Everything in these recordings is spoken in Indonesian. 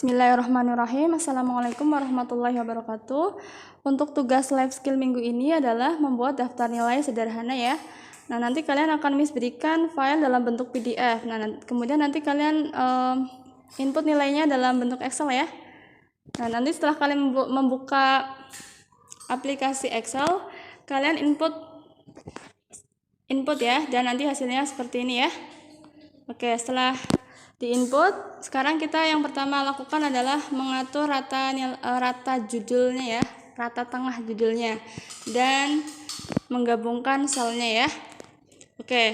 Bismillahirrahmanirrahim. Assalamualaikum warahmatullahi wabarakatuh. Untuk tugas life skill minggu ini adalah membuat daftar nilai sederhana ya. Nah, nanti kalian akan Miss berikan file dalam bentuk PDF. Nah, kemudian nanti kalian input nilainya dalam bentuk Excel ya. Nah, nanti setelah kalian membuka aplikasi Excel, kalian input ya, dan nanti hasilnya seperti ini ya. Oke, setelah di input, sekarang kita yang pertama lakukan adalah mengatur rata judulnya ya, rata tengah judulnya, dan menggabungkan selnya ya. Oke,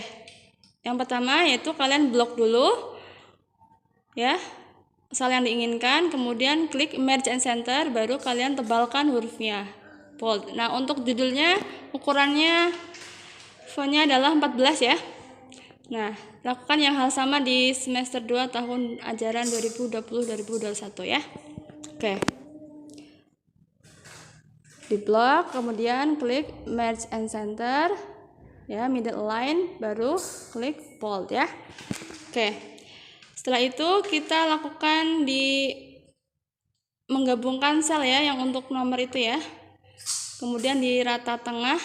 yang pertama yaitu kalian blok dulu ya sel yang diinginkan, kemudian klik merge and center, baru kalian tebalkan hurufnya bold. Nah, untuk judulnya ukurannya fontnya adalah 14 ya. Nah, lakukan yang hal sama di semester 2 tahun ajaran 2020-2021 ya. Oke. Di blok, kemudian klik merge and center ya, middle line, baru klik bold ya. Oke. Setelah itu kita lakukan di menggabungkan sel ya, yang untuk nomor itu ya. Kemudian di rata tengah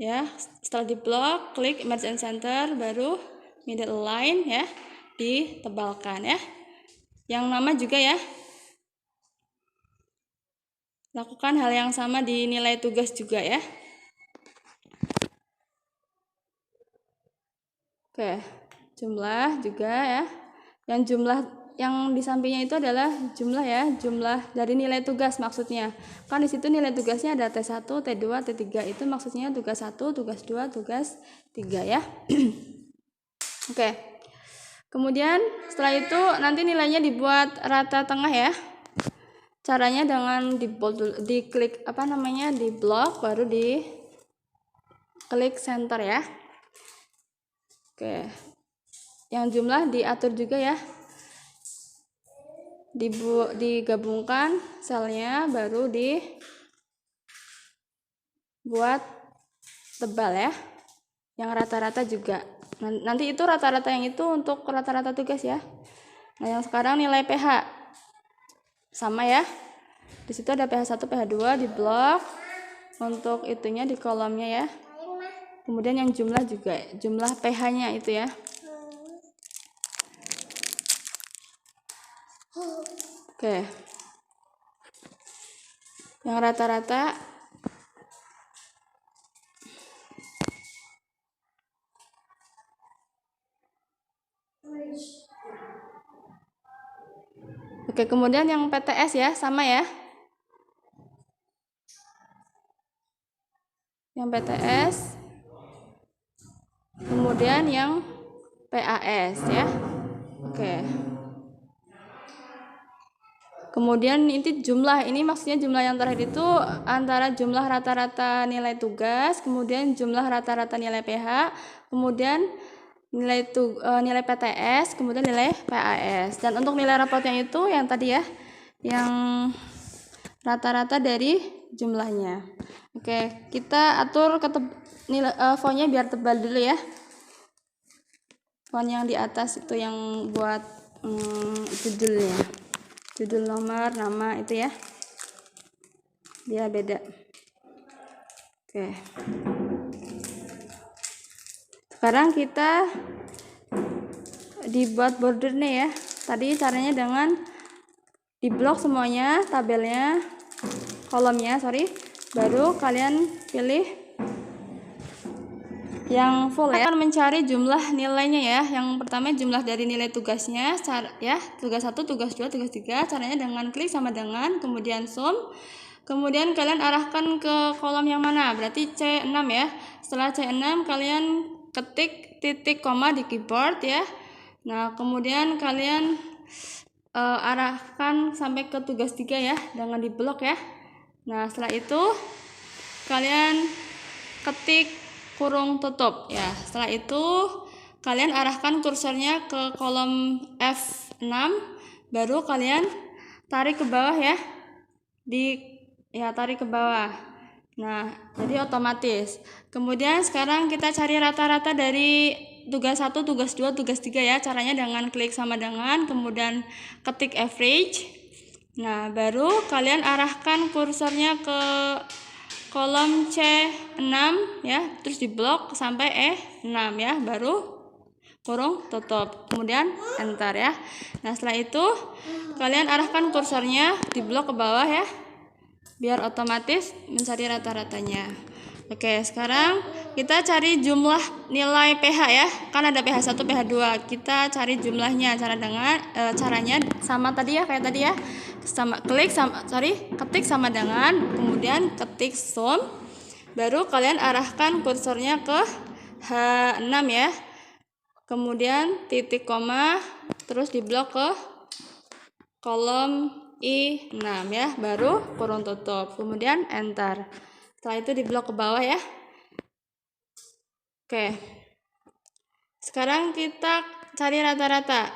ya, setelah di blok, klik merge and center, baru middle line ya, ditebalkan ya. Yang nama juga ya. Lakukan hal yang sama di nilai tugas juga ya. Oke, jumlah juga ya. Yang jumlah yang di sampingnya itu adalah jumlah ya, jumlah dari nilai tugas maksudnya. Kan di situ nilai tugasnya ada T1, T2, T3, itu maksudnya tugas 1, tugas 2, tugas 3 ya. Oke. Kemudian setelah itu nanti nilainya dibuat rata tengah ya. Caranya dengan di bold dulu, di klik di blok, baru di klik center ya. Oke. Yang jumlah diatur juga ya. Digabungkan selnya, baru dibuat tebal ya. Yang rata-rata juga. Nanti itu rata-rata yang itu untuk rata-rata tugas ya. Nah, yang sekarang nilai PH sama ya. Di situ ada PH1, PH2 di blok. Untuk itunya di kolomnya ya. Kemudian yang jumlah juga, jumlah PH-nya itu ya. Oke. Yang rata-rata oke, kemudian yang PTS ya, sama ya. Yang PTS. Kemudian yang PAS ya. Oke. Kemudian ini jumlah, ini maksudnya jumlah yang terakhir itu antara jumlah rata-rata nilai tugas, kemudian jumlah rata-rata nilai PH, kemudian nilai PTS, kemudian nilai PAS. Dan untuk nilai rapotnya itu yang tadi ya, yang rata-rata dari jumlahnya. Oke, kita atur nilai fontnya biar tebal dulu ya. Font yang di atas itu yang buat judulnya, judul, nomor, nama itu ya, biar beda. Oke. Sekarang kita dibuat bordernya ya. Tadi caranya dengan di blok semuanya, tabelnya, kolomnya, baru kalian pilih yang full ya. Akan mencari jumlah nilainya ya. Yang pertama jumlah dari nilai tugasnya ya, tugas 1, tugas 2, tugas 3. Caranya dengan klik sama dengan, kemudian sum. Kemudian kalian arahkan ke kolom yang mana? Berarti C6 ya. Setelah C6 kalian ketik titik koma di keyboard ya. Nah, kemudian kalian arahkan sampai ke tugas 3 ya, dengan di blok ya. Nah, setelah itu kalian ketik kurung tutup ya. Setelah itu kalian arahkan kursornya ke kolom F6, baru kalian tarik ke bawah ya. Tarik ke bawah. Nah, jadi otomatis. Kemudian sekarang kita cari rata-rata dari tugas 1, tugas 2, tugas 3 ya. Caranya dengan klik sama dengan, kemudian ketik average. Nah, baru kalian arahkan kursornya ke kolom C6 ya, terus diblok sampai E6 ya, baru kurung tutup, kemudian enter ya. Nah, setelah itu kalian arahkan kursornya diblok ke bawah ya, biar otomatis mencari rata-ratanya. Oke, sekarang kita cari jumlah nilai pH ya. Kan ada pH 1, pH 2. Kita cari jumlahnya. Caranya sama tadi ya, kayak tadi ya. Ketik sama dengan, kemudian ketik sum. Baru kalian arahkan kursornya ke H6 ya. Kemudian titik koma, terus diblok ke kolom I6 ya, baru kurung tutup, kemudian enter. Setelah itu diblok ke bawah ya. Oke, sekarang kita cari rata-rata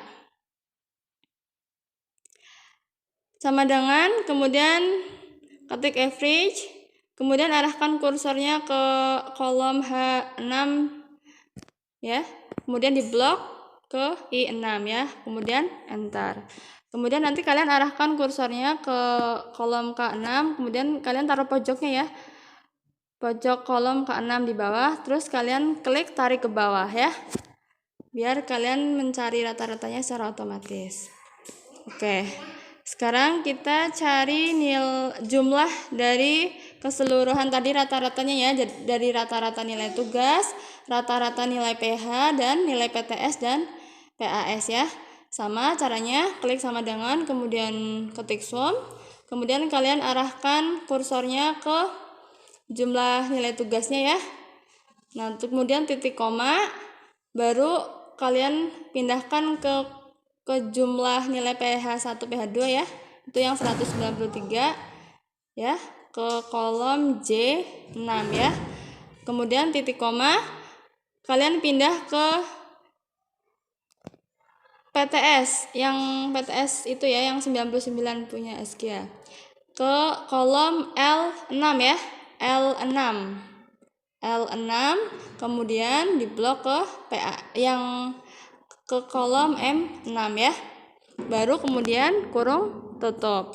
sama dengan, kemudian ketik average, kemudian arahkan kursornya ke kolom H6 ya, kemudian diblok ke I6 ya, kemudian enter. Kemudian nanti kalian arahkan kursornya ke kolom K6, kemudian kalian taruh pojoknya ya, pojok kolom K6 di bawah, terus kalian klik tarik ke bawah ya, biar kalian mencari rata-ratanya secara otomatis. Oke, sekarang kita cari jumlah dari keseluruhan tadi rata-ratanya ya, dari rata-rata nilai tugas, rata-rata nilai pH, dan nilai PTS dan PAS ya. Sama caranya, klik sama dengan, kemudian ketik sum, kemudian kalian arahkan kursornya ke jumlah nilai tugasnya ya. Nah, kemudian titik koma, baru kalian pindahkan ke jumlah nilai pH 1, pH 2 ya. Itu yang 193 ya, ke kolom J6 ya. Kemudian titik koma, kalian pindah ke PTS, yang PTS itu ya, yang 99 punya SK ya, ke kolom L6 ya, L6, kemudian diblok ke PA, yang ke kolom M6 ya, baru kemudian kurung tutup,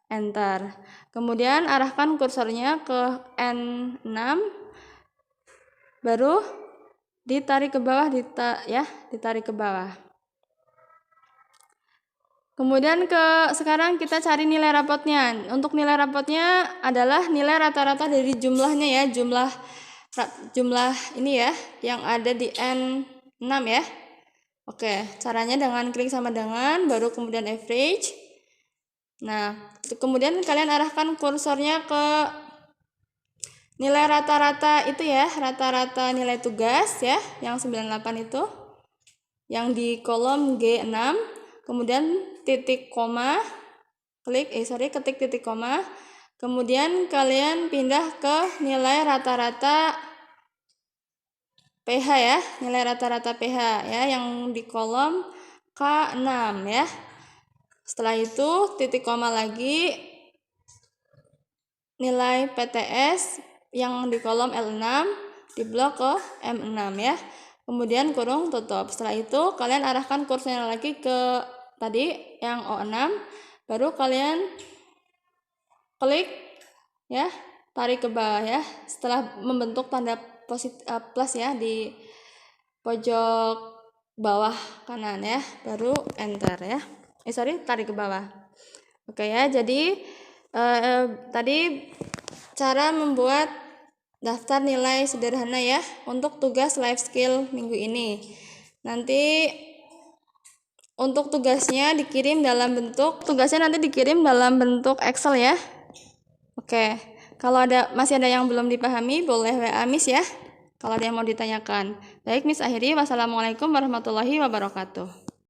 enter. Kemudian arahkan kursornya ke N6, baru ditarik ke bawah, ditarik ke bawah. Kemudian sekarang kita cari nilai rapotnya. Untuk nilai rapotnya adalah nilai rata-rata dari jumlahnya ya, jumlah ini ya, yang ada di N6 ya. Oke, caranya dengan klik sama dengan, baru kemudian average. Nah, kemudian kalian arahkan kursornya ke nilai rata-rata itu ya, rata-rata nilai tugas ya, yang 98 itu, yang di kolom G6, kemudian titik koma, ketik titik koma, kemudian kalian pindah ke nilai rata-rata pH ya, nilai rata-rata pH ya, yang di kolom K6 ya. Setelah itu titik koma lagi, nilai PTS yang di kolom L6 diblok ke M6 ya, kemudian kurung tutup. Setelah itu kalian arahkan kursornya lagi ke tadi yang O6, baru kalian klik ya, tarik ke bawah ya, setelah membentuk tanda plus ya di pojok bawah kanan ya, baru enter ya, tarik ke bawah. Oke ya, jadi tadi cara membuat daftar nilai sederhana ya untuk tugas life skill minggu ini. Nanti untuk tugasnya nanti dikirim dalam bentuk Excel ya. Oke, kalau masih ada yang belum dipahami, boleh WA Miss ya, kalau ada yang mau ditanyakan. Baik Miss, akhiri. Wassalamualaikum warahmatullahi wabarakatuh.